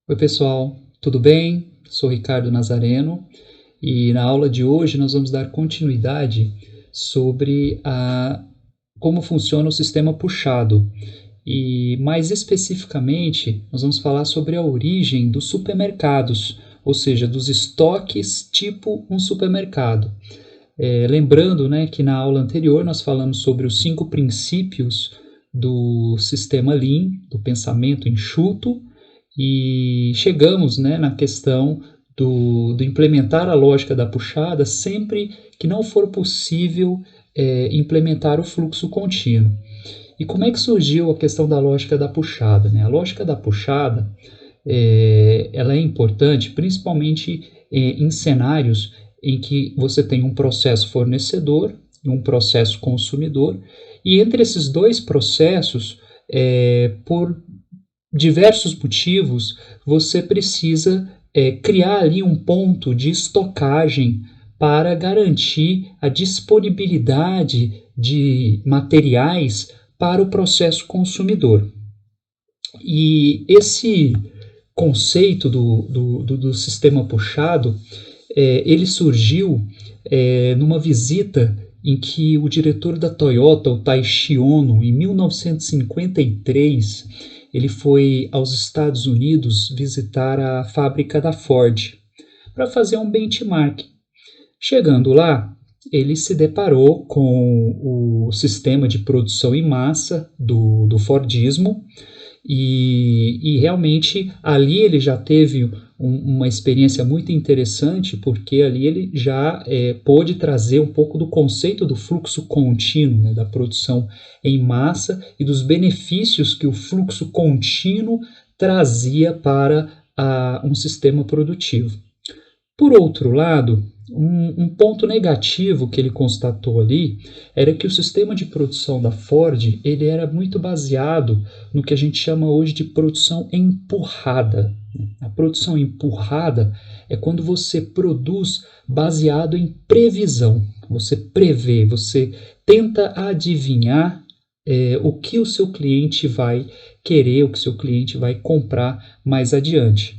Oi, pessoal, tudo bem? Sou Ricardo Nazareno e na aula de hoje nós vamos dar continuidade sobre como funciona o sistema puxado e, mais especificamente, nós vamos falar sobre a origem dos supermercados, ou seja, dos estoques tipo um supermercado. Lembrando, né, que na aula anterior nós falamos sobre os 5 princípios do sistema Lean, do pensamento enxuto, e chegamos, né, na questão do implementar a lógica da puxada sempre que não for possível implementar o fluxo contínuo. E como é que surgiu a questão da lógica da puxada, né? A lógica da puxada ela é importante principalmente em cenários em que você tem um processo fornecedor e um processo consumidor, e entre esses dois processos, por diversos motivos, você precisa criar ali um ponto de estocagem para garantir a disponibilidade de materiais para o processo consumidor. E esse conceito do sistema puxado, ele surgiu numa visita em que o diretor da Toyota, o Taishi Ono, em 1953, ele foi aos Estados Unidos visitar a fábrica da Ford para fazer um benchmark. Chegando lá, ele se deparou com o sistema de produção em massa do Fordismo e realmente ali ele já teve uma experiência muito interessante, porque ali ele já pôde trazer um pouco do conceito do fluxo contínuo, né, da produção em massa e dos benefícios que o fluxo contínuo trazia para um sistema produtivo. Por outro lado, um ponto negativo que ele constatou ali era que o sistema de produção da Ford ele era muito baseado no que a gente chama hoje de produção empurrada. A produção empurrada é quando você produz baseado em previsão. Você prevê, você tenta adivinhar o que o seu cliente vai querer, o que o seu cliente vai comprar mais adiante.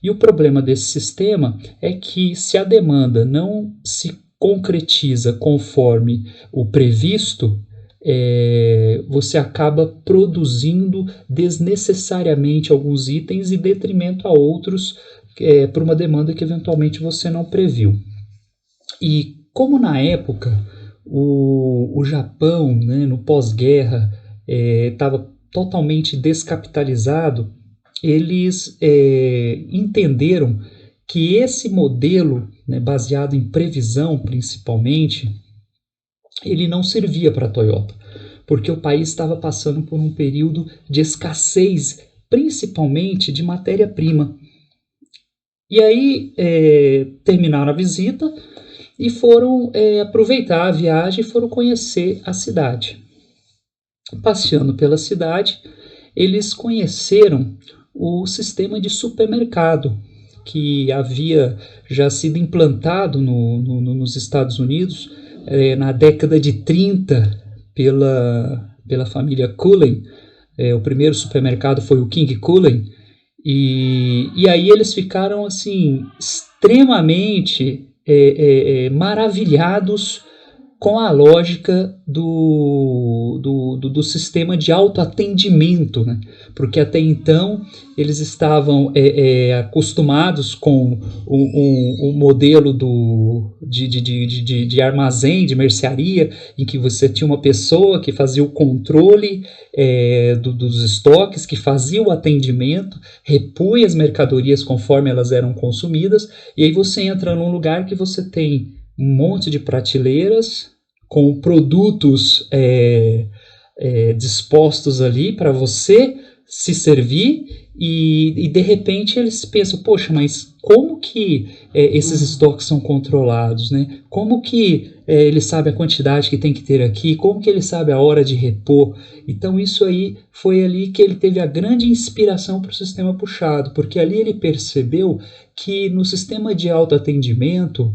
E o problema desse sistema é que, se a demanda não se concretiza conforme o previsto, você acaba produzindo desnecessariamente alguns itens em detrimento a outros, por uma demanda que eventualmente você não previu. E como na época o Japão, né, no pós-guerra, estava totalmente descapitalizado, eles entenderam que esse modelo, né, baseado em previsão principalmente, ele não servia para a Toyota, porque o país estava passando por um período de escassez, principalmente de matéria-prima. E aí terminaram a visita e foram aproveitar a viagem e foram conhecer a cidade. Passeando pela cidade, eles conheceram o sistema de supermercado que havia já sido implantado nos Estados Unidos na década de 30 pela família Cullen. O primeiro supermercado foi o King Cullen, e aí eles ficaram assim extremamente maravilhados com a lógica do sistema de autoatendimento, né? Porque até então eles estavam acostumados com o modelo de armazém, de mercearia, em que você tinha uma pessoa que fazia o controle dos estoques, que fazia o atendimento, repunha as mercadorias conforme elas eram consumidas, e aí você entra num lugar que você tem um monte de prateleiras com produtos dispostos ali para você se servir, e de repente eles pensam, poxa, mas como que esses estoques são controlados, né? Como que ele sabe a quantidade que tem que ter aqui, como que ele sabe a hora de repor? Então isso aí foi ali que ele teve a grande inspiração para o sistema puxado, porque ali ele percebeu que no sistema de autoatendimento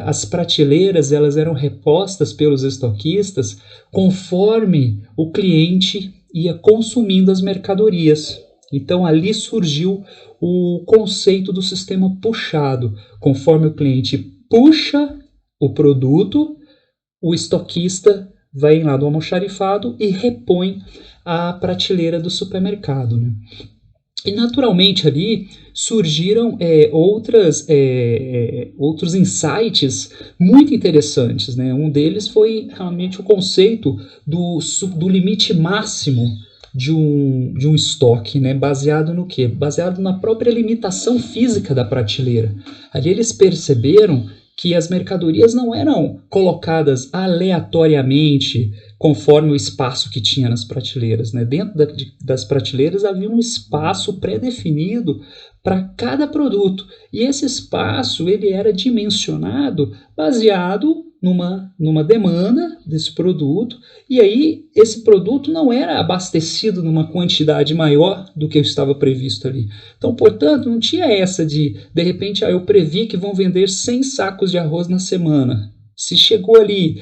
as prateleiras elas eram repostas pelos estoquistas conforme o cliente ia consumindo as mercadorias. Então ali surgiu o conceito do sistema puxado. Conforme o cliente puxa o produto, o estoquista vai lá do almoxarifado e repõe a prateleira do supermercado, né? E naturalmente ali surgiram outros insights muito interessantes, né? Um deles foi realmente o conceito do limite máximo de um estoque, né? Baseado no quê? Baseado na própria limitação física da prateleira. Ali eles perceberam que as mercadorias não eram colocadas aleatoriamente conforme o espaço que tinha nas prateleiras, né? Dentro das prateleiras havia um espaço pré-definido para cada produto, e esse espaço ele era dimensionado baseado numa demanda desse produto, e aí esse produto não era abastecido numa quantidade maior do que estava previsto ali. Então, portanto, não tinha essa de repente, eu previ que vão vender 100 sacos de arroz na semana. Se chegou ali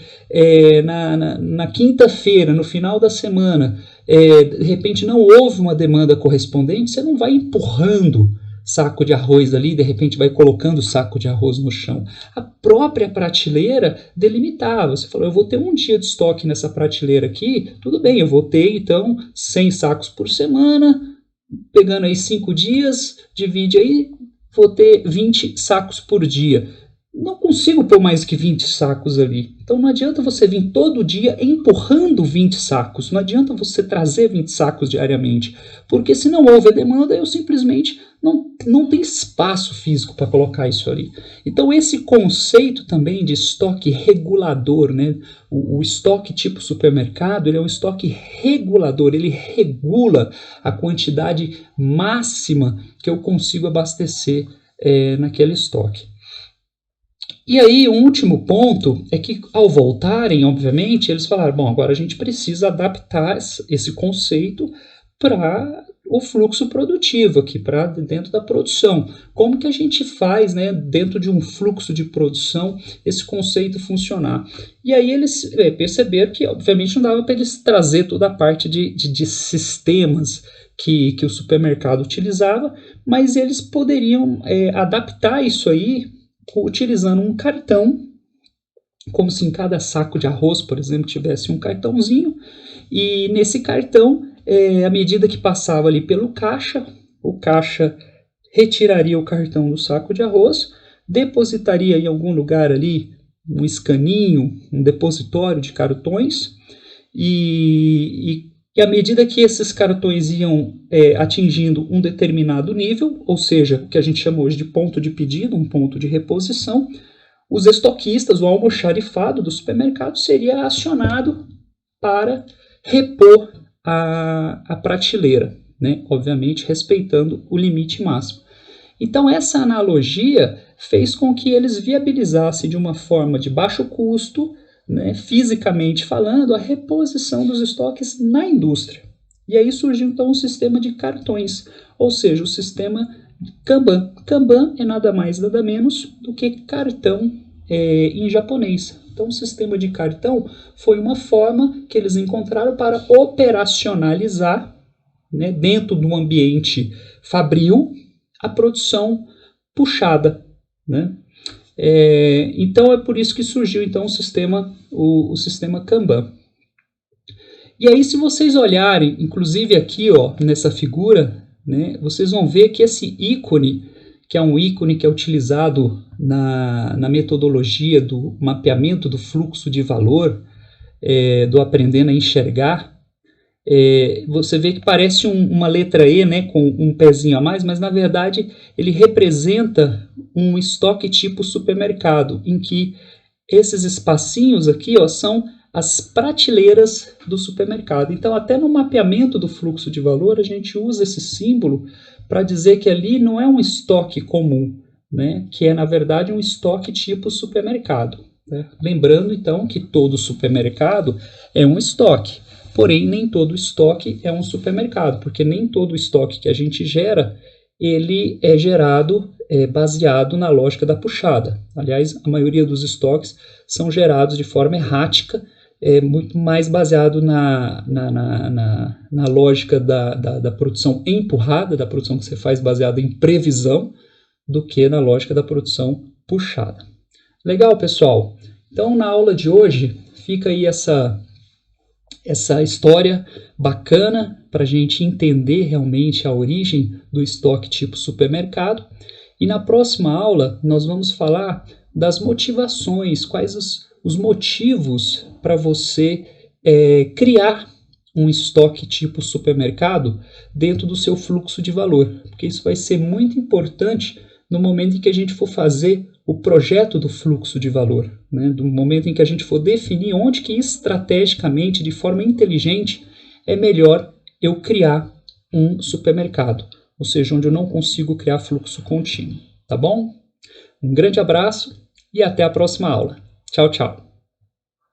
na quinta-feira, no final da semana, de repente não houve uma demanda correspondente, você não vai empurrando saco de arroz ali, de repente vai colocando saco de arroz no chão. A própria prateleira delimitava. Você falou, eu vou ter um dia de estoque nessa prateleira aqui, tudo bem, eu vou ter então 100 sacos por semana, pegando aí 5 dias, divide aí, vou ter 20 sacos por dia. Não consigo pôr mais que 20 sacos ali. Então não adianta você vir todo dia empurrando 20 sacos. Não adianta você trazer 20 sacos diariamente. Porque se não houver demanda, eu simplesmente não tem espaço físico para colocar isso ali. Então esse conceito também de estoque regulador, né? O estoque tipo supermercado, ele é um estoque regulador. Ele regula a quantidade máxima que eu consigo abastecer naquele estoque. E aí, um último ponto é que, ao voltarem, obviamente, eles falaram, bom, agora a gente precisa adaptar esse conceito para o fluxo produtivo aqui, para dentro da produção. Como que a gente faz, né, dentro de um fluxo de produção, esse conceito funcionar? E aí eles perceberam que, obviamente, não dava para eles trazer toda a parte de sistemas que o supermercado utilizava, mas eles poderiam adaptar isso aí utilizando um cartão, como se em cada saco de arroz, por exemplo, tivesse um cartãozinho, e nesse cartão, à medida que passava ali pelo caixa, o caixa retiraria o cartão do saco de arroz, depositaria em algum lugar ali um escaninho, um depositório de cartões, e à medida que esses cartões iam atingindo um determinado nível, ou seja, o que a gente chama hoje de ponto de pedido, um ponto de reposição, os estoquistas, o almoxarifado do supermercado seria acionado para repor a prateleira, né? Obviamente respeitando o limite máximo. Então essa analogia fez com que eles viabilizassem de uma forma de baixo custo, né, fisicamente falando, a reposição dos estoques na indústria. E aí surgiu então o sistema de cartões, ou seja, o sistema Kanban. Kanban é nada mais nada menos do que cartão em japonês. Então o sistema de cartão foi uma forma que eles encontraram para operacionalizar, né, dentro do ambiente fabril, a produção puxada, né? Então é por isso que surgiu então o sistema Kanban. E aí, se vocês olharem, inclusive aqui, ó, nessa figura, né, vocês vão ver que esse ícone, que é um ícone que é utilizado na metodologia do mapeamento do fluxo de valor, do aprendendo a enxergar, você vê que parece uma letra E, né, com um pezinho a mais, mas na verdade ele representa um estoque tipo supermercado, em que esses espacinhos aqui, ó, são as prateleiras do supermercado. Então, até no mapeamento do fluxo de valor, a gente usa esse símbolo para dizer que ali não é um estoque comum, né, que é, na verdade, um estoque tipo supermercado, né? Lembrando, então, que todo supermercado é um estoque. Porém, nem todo estoque é um supermercado, porque nem todo estoque que a gente gera, ele é gerado baseado na lógica da puxada. Aliás, a maioria dos estoques são gerados de forma errática, é muito mais baseado na lógica da produção empurrada, da produção que você faz baseada em previsão, do que na lógica da produção puxada. Legal, pessoal? Então, na aula de hoje, fica aí essa história bacana para a gente entender realmente a origem do estoque tipo supermercado. E na próxima aula, nós vamos falar das motivações, quais os motivos para você criar um estoque tipo supermercado dentro do seu fluxo de valor, porque isso vai ser muito importante no momento em que a gente for fazer o projeto do fluxo de valor, né? Do momento em que a gente for definir onde que estrategicamente, de forma inteligente, é melhor eu criar um supermercado, ou seja, onde eu não consigo criar fluxo contínuo, tá bom? Um grande abraço e até a próxima aula. Tchau, tchau.